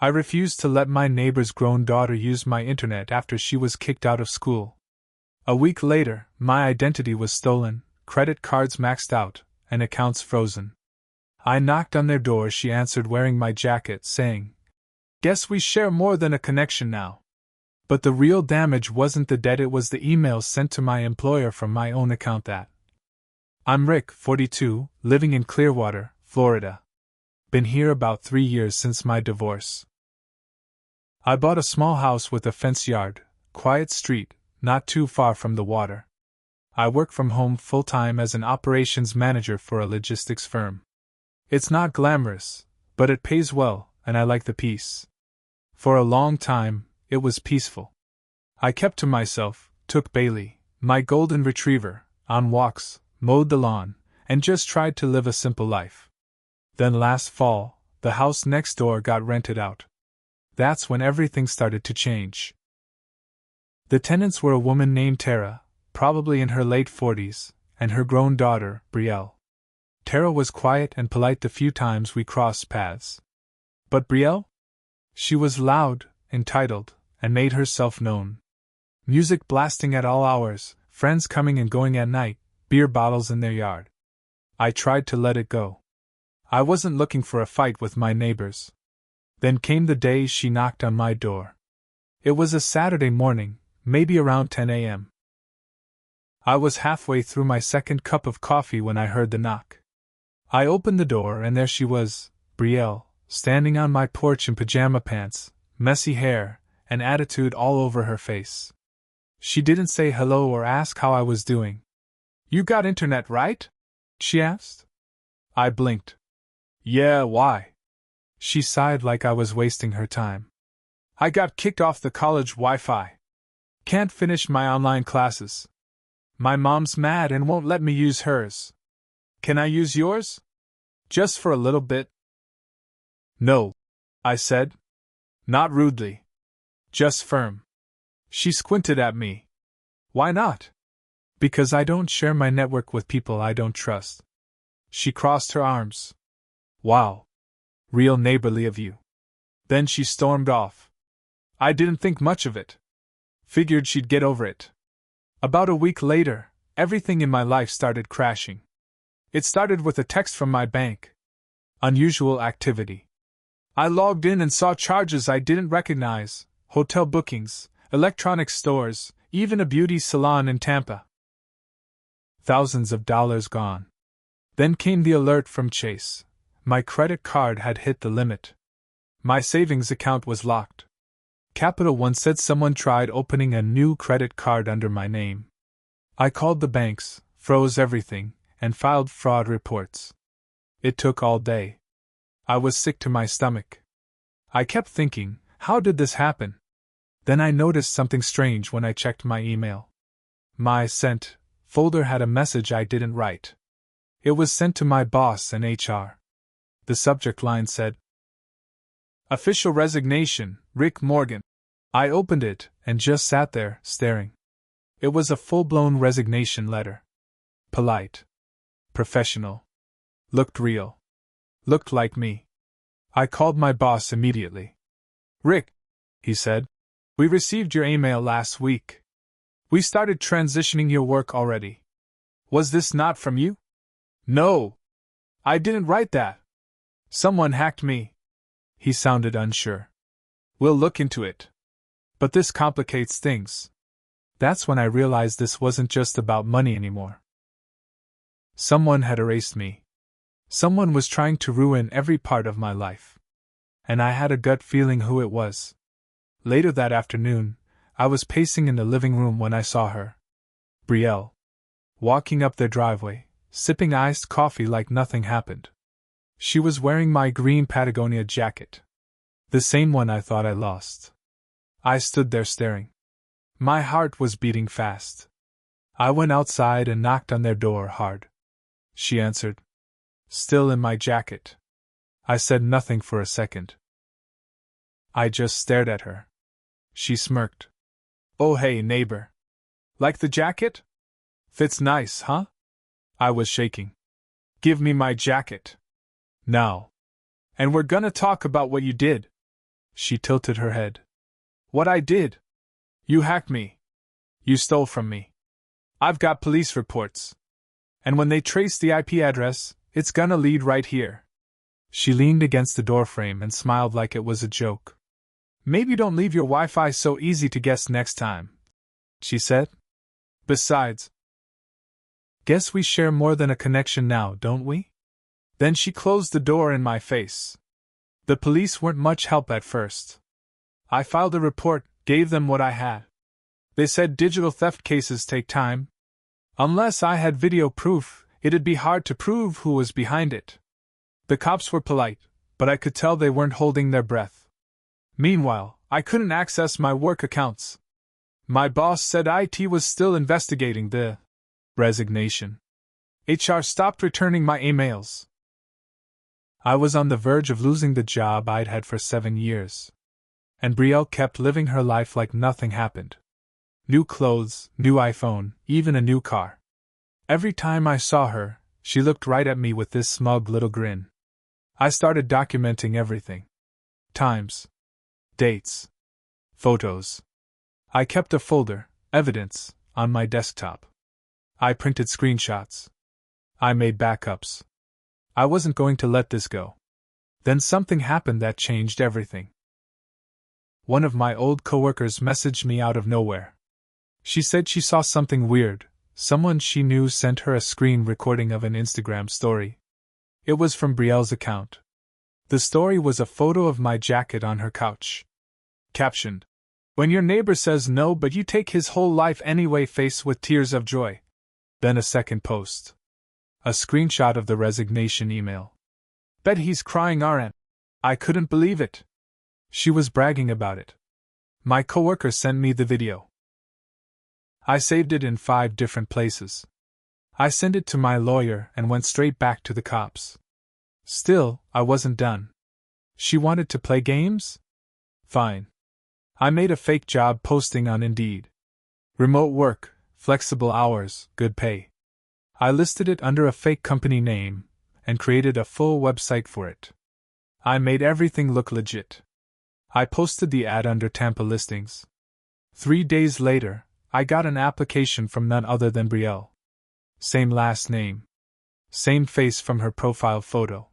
I refused to let my neighbor's grown daughter use my internet after she was kicked out of school. A week later, my identity was stolen, credit cards maxed out, and accounts frozen. I knocked on their door. She answered wearing my jacket, saying, "Guess we share more than a connection now." But the real damage wasn't the debt, it was the emails sent to my employer from my own account that. I'm Rick, 42, living in Clearwater, Florida. Been here about 3 years since my divorce. I bought a small house with a fenced yard, quiet street, not too far from the water. I work from home full-time as an operations manager for a logistics firm. It's not glamorous, but it pays well, and I like the peace. For a long time, it was peaceful. I kept to myself, took Bailey, my golden retriever, on walks, mowed the lawn, and just tried to live a simple life. Then last fall, the house next door got rented out. That's when everything started to change. The tenants were a woman named Tara, probably in her late 40s, and her grown daughter, Brielle. Tara was quiet and polite the few times we crossed paths. But Brielle? She was loud, entitled, and made herself known. Music blasting at all hours, friends coming and going at night, beer bottles in their yard. I tried to let it go. I wasn't looking for a fight with my neighbors. Then came the day she knocked on my door. It was a Saturday morning, maybe around 10 a.m. I was halfway through my second cup of coffee when I heard the knock. I opened the door and there she was, Brielle, standing on my porch in pajama pants, messy hair, and attitude all over her face. She didn't say hello or ask how I was doing. "You got internet, right?" she asked. I blinked. "Yeah, why?" She sighed like I was wasting her time. "I got kicked off the college Wi-Fi. Can't finish my online classes. My mom's mad and won't let me use hers. Can I use yours? Just for a little bit?" "No," I said. Not rudely. Just firm. She squinted at me. "Why not?" "Because I don't share my network with people I don't trust." She crossed her arms. "Wow. Real neighborly of you." Then she stormed off. I didn't think much of it. Figured she'd get over it. About a week later, everything in my life started crashing. It started with a text from my bank. Unusual activity. I logged in and saw charges I didn't recognize, hotel bookings, electronic stores, even a beauty salon in Tampa. Thousands of dollars gone. Then came the alert from Chase. My credit card had hit the limit. My savings account was locked. Capital One said someone tried opening a new credit card under my name. I called the banks, froze everything, and filed fraud reports. It took all day. I was sick to my stomach. I kept thinking, how did this happen? Then I noticed something strange when I checked my email. My sent folder had a message I didn't write. It was sent to my boss and HR. The subject line said, "Official resignation, Rick Morgan." I opened it and just sat there, staring. It was a full-blown resignation letter. Polite. Professional. Looked real. Looked like me. I called my boss immediately. "Rick," he said, "we received your email last week. We started transitioning your work already. Was this not from you?" "No. I didn't write that. Someone hacked me." He sounded unsure. "We'll look into it. But this complicates things." That's when I realized this wasn't just about money anymore. Someone had erased me. Someone was trying to ruin every part of my life. And I had a gut feeling who it was. Later that afternoon, I was pacing in the living room when I saw her. Brielle. Walking up their driveway, sipping iced coffee like nothing happened. She was wearing my green Patagonia jacket. The same one I thought I lost. I stood there staring. My heart was beating fast. I went outside and knocked on their door hard. She answered. Still in my jacket. I said nothing for a second. I just stared at her. She smirked. "Oh hey, neighbor. Like the jacket? Fits nice, huh?" I was shaking. "Give me my jacket. Now. And we're gonna talk about what you did." She tilted her head. What I did? You hacked me. You stole from me. I've got police reports. And when they trace the IP address, it's gonna lead right here. She leaned against the doorframe and smiled like it was a joke. Maybe don't leave your Wi-Fi so easy to guess next time, she said. Besides, guess we share more than a connection now, don't we? Then she closed the door in my face. The police weren't much help at first. I filed a report, gave them what I had. They said digital theft cases take time. Unless I had video proof, it'd be hard to prove who was behind it. The cops were polite, but I could tell they weren't holding their breath. Meanwhile, I couldn't access my work accounts. My boss said IT was still investigating the resignation. HR stopped returning my emails. I was on the verge of losing the job I'd had for 7 years. And Brielle kept living her life like nothing happened. New clothes, new iPhone, even a new car. Every time I saw her, she looked right at me with this smug little grin. I started documenting everything. Times. Dates. Photos. I kept a folder, evidence, on my desktop. I printed screenshots. I made backups. I wasn't going to let this go. Then something happened that changed everything. One of my old coworkers messaged me out of nowhere. She said she saw something weird. Someone she knew sent her a screen recording of an Instagram story. It was from Brielle's account. The story was a photo of my jacket on her couch. Captioned, "When your neighbor says no but you take his whole life anyway, face with tears of joy." Then a second post. A screenshot of the resignation email. "Bet he's crying RN. I couldn't believe it." She was bragging about it. My coworker sent me the video. I saved it in 5 different places. I sent it to my lawyer and went straight back to the cops. Still, I wasn't done. She wanted to play games? Fine. I made a fake job posting on Indeed. Remote work, flexible hours, good pay. I listed it under a fake company name and created a full website for it. I made everything look legit. I posted the ad under Tampa listings. 3 days later, I got an application from none other than Brielle. Same last name. Same face from her profile photo.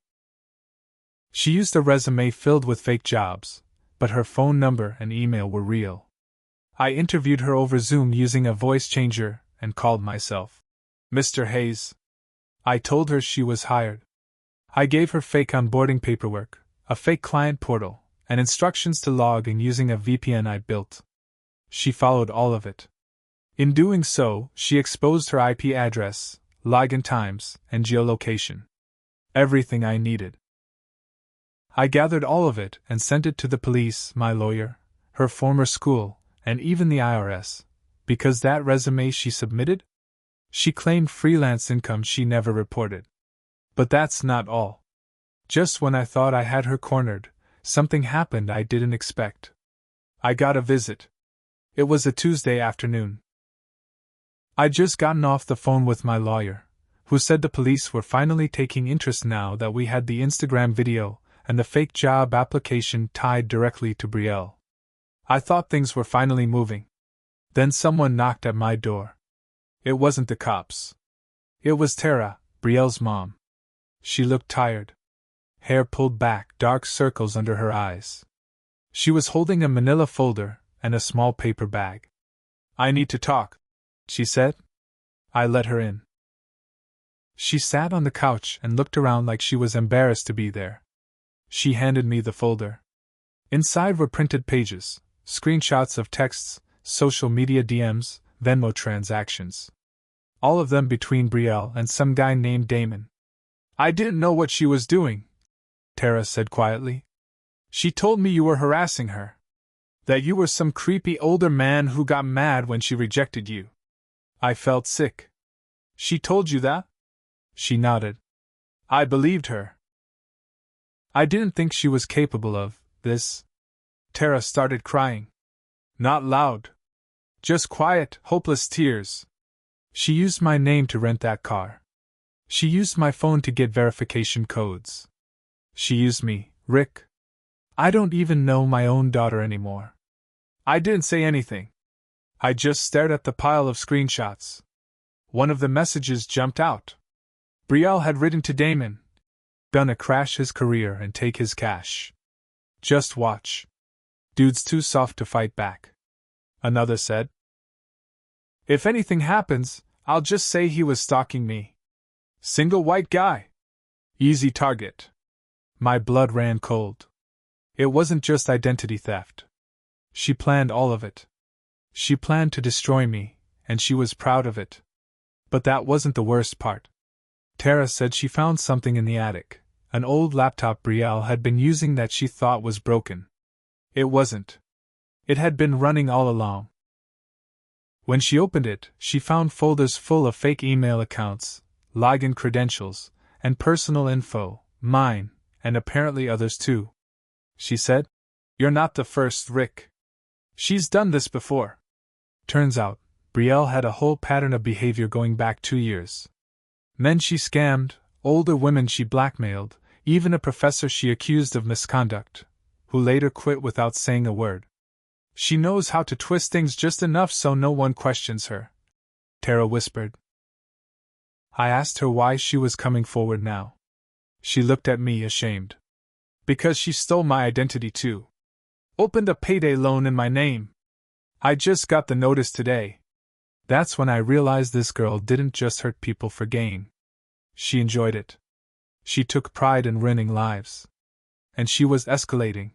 She used a resume filled with fake jobs, but her phone number and email were real. I interviewed her over Zoom using a voice changer and called myself Mr. Hayes. I told her she was hired. I gave her fake onboarding paperwork, a fake client portal, and instructions to log in using a VPN I built. She followed all of it. In doing so, she exposed her IP address, login times, and geolocation. Everything I needed. I gathered all of it and sent it to the police, my lawyer, her former school, and even the IRS, because that resume she submitted? She claimed freelance income she never reported. But that's not all. Just when I thought I had her cornered, something happened I didn't expect. I got a visit. It was a Tuesday afternoon. I'd just gotten off the phone with my lawyer, who said the police were finally taking interest now that we had the Instagram video and the fake job application tied directly to Brielle. I thought things were finally moving. Then someone knocked at my door. It wasn't the cops. It was Tara, Brielle's mom. She looked tired. Hair pulled back, dark circles under her eyes. She was holding a manila folder and a small paper bag. "I need to talk," she said. I let her in. She sat on the couch and looked around like she was embarrassed to be there. She handed me the folder. Inside were printed pages, screenshots of texts, social media DMs, Venmo transactions. All of them between Brielle and some guy named Damon. "I didn't know what she was doing," Tara said quietly. "She told me you were harassing her. That you were some creepy older man who got mad when she rejected you." I felt sick. "She told you that?" She nodded. I believed her. I didn't think she was capable of this. Tara started crying. Not loud. Just quiet, hopeless tears. She used my name to rent that car. She used my phone to get verification codes. She used me, Rick. I don't even know my own daughter anymore. I didn't say anything. I just stared at the pile of screenshots. One of the messages jumped out. Brielle had written to Damon. Gonna crash his career and take his cash. Just watch. Dude's too soft to fight back. Another said. If anything happens, I'll just say he was stalking me. Single white guy. Easy target. My blood ran cold. It wasn't just identity theft. She planned all of it. She planned to destroy me, and she was proud of it. But that wasn't the worst part. Tara said she found something in the attic, an old laptop Brielle had been using that she thought was broken. It wasn't. It had been running all along. When she opened it, she found folders full of fake email accounts, login credentials, and personal info, mine, and apparently others too. She said, "You're not the first, Rick. She's done this before." Turns out, Brielle had a whole pattern of behavior going back 2 years. Men she scammed, older women she blackmailed, even a professor she accused of misconduct, who later quit without saying a word. She knows how to twist things just enough so no one questions her, Tara whispered. I asked her why she was coming forward now. She looked at me ashamed. Because she stole my identity too. Opened a payday loan in my name. I just got the notice today. That's when I realized this girl didn't just hurt people for gain. She enjoyed it. She took pride in ruining lives. And she was escalating.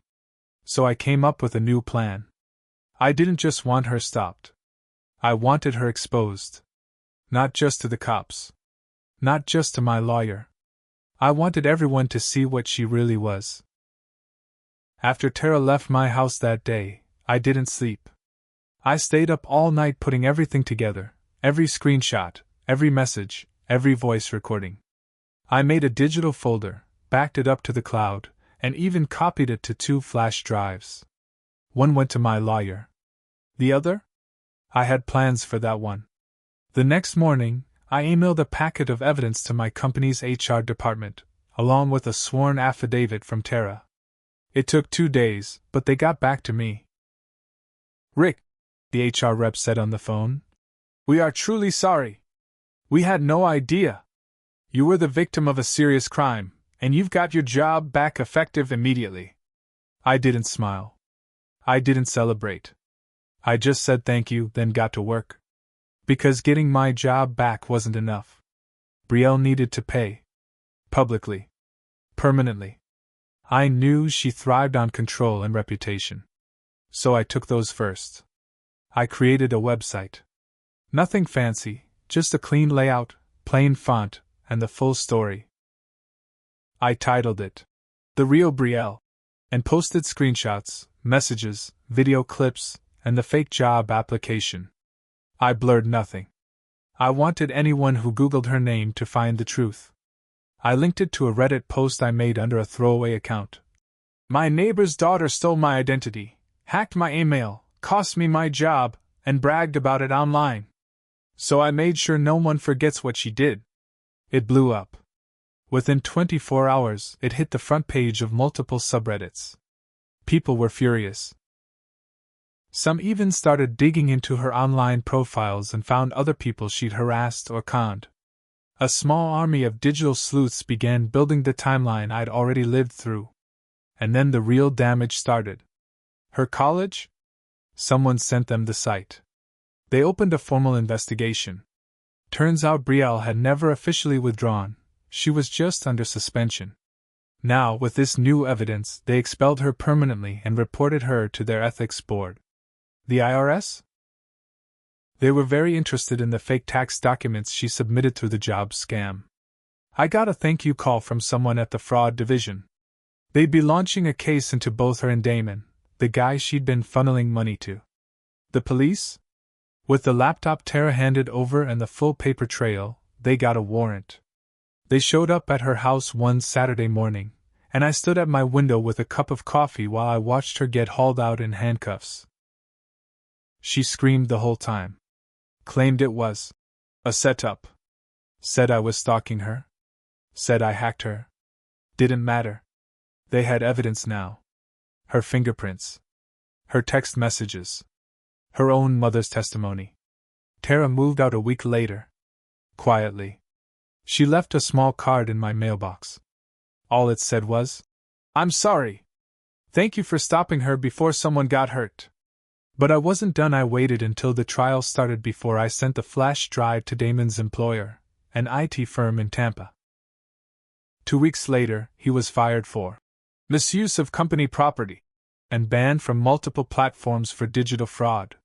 So I came up with a new plan. I didn't just want her stopped. I wanted her exposed. Not just to the cops. Not just to my lawyer. I wanted everyone to see what she really was. After Tara left my house that day, I didn't sleep. I stayed up all night putting everything together, every screenshot, every message, every voice recording. I made a digital folder, backed it up to the cloud, and even copied it to 2 flash drives. One went to my lawyer. The other? I had plans for that one. The next morning, I emailed a packet of evidence to my company's HR department, along with a sworn affidavit from Tara. It took 2 days, but they got back to me. Rick, the HR rep said on the phone, we are truly sorry. We had no idea. You were the victim of a serious crime, and you've got your job back effective immediately. I didn't smile. I didn't celebrate. I just said thank you, then got to work. Because getting my job back wasn't enough. Brielle needed to pay. Publicly. Permanently. I knew she thrived on control and reputation. So I took those first. I created a website. Nothing fancy, just a clean layout, plain font, and the full story. I titled it, The Real Brielle, and posted screenshots, messages, video clips, and the fake job application. I blurred nothing. I wanted anyone who Googled her name to find the truth. I linked it to a Reddit post I made under a throwaway account. My neighbor's daughter stole my identity, hacked my email, cost me my job, and bragged about it online. So I made sure no one forgets what she did. It blew up. Within 24 hours, it hit the front page of multiple subreddits. People were furious. Some even started digging into her online profiles and found other people she'd harassed or conned. A small army of digital sleuths began building the timeline I'd already lived through. And then the real damage started. Her college? Someone sent them the site. They opened a formal investigation. Turns out Brielle had never officially withdrawn, she was just under suspension. Now, with this new evidence, they expelled her permanently and reported her to their ethics board. The IRS? They were very interested in the fake tax documents she submitted through the job scam. I got a thank you call from someone at the fraud division. They'd be launching a case into both her and Damon, the guy she'd been funneling money to. The police? With the laptop Tara handed over and the full paper trail, they got a warrant. They showed up at her house one Saturday morning, and I stood at my window with a cup of coffee while I watched her get hauled out in handcuffs. She screamed the whole time. Claimed it was a setup. Said I was stalking her. Said I hacked her. Didn't matter. They had evidence now. her fingerprints, her text messages, her own mother's testimony. Tara moved out a week later. Quietly. She left a small card in my mailbox. All it said was, "I'm sorry. Thank you for stopping her before someone got hurt." But I wasn't done. I waited until the trial started before I sent the flash drive to Damon's employer, an IT firm in Tampa. 2 weeks later, he was fired for misuse of company property and banned from multiple platforms for digital fraud.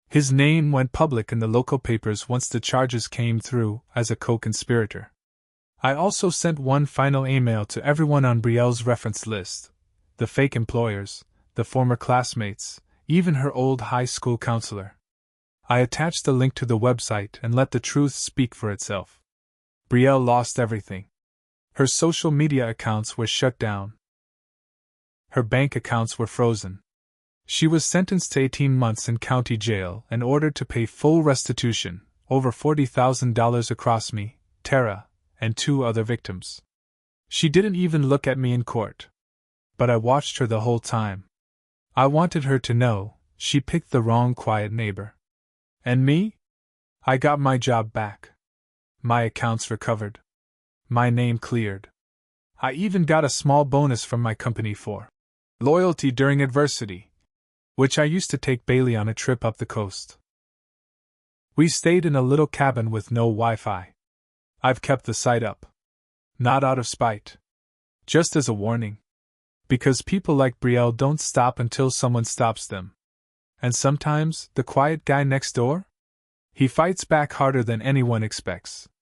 His name went public in the local papers once the charges came through as a co-conspirator. I also sent one final email to everyone on Brielle's reference list, the fake employers, the former classmates, even her old high school counselor. I attached the link to the website and let the truth speak for itself. Brielle lost everything. Her social media accounts were shut down. Her bank accounts were frozen. She was sentenced to 18 months in county jail and ordered to pay full restitution, over $40,000 across me, Tara, and 2 other victims. She didn't even look at me in court. But I watched her the whole time. I wanted her to know she picked the wrong quiet neighbor. And me? I got my job back. My accounts recovered. My name cleared. I even got a small bonus from my company for loyalty during adversity, which I used to take Bailey on a trip up the coast. We stayed in a little cabin with no Wi-Fi. I've kept the site up. Not out of spite. Just as a warning. Because people like Brielle don't stop until someone stops them. And sometimes, the quiet guy next door? He fights back harder than anyone expects.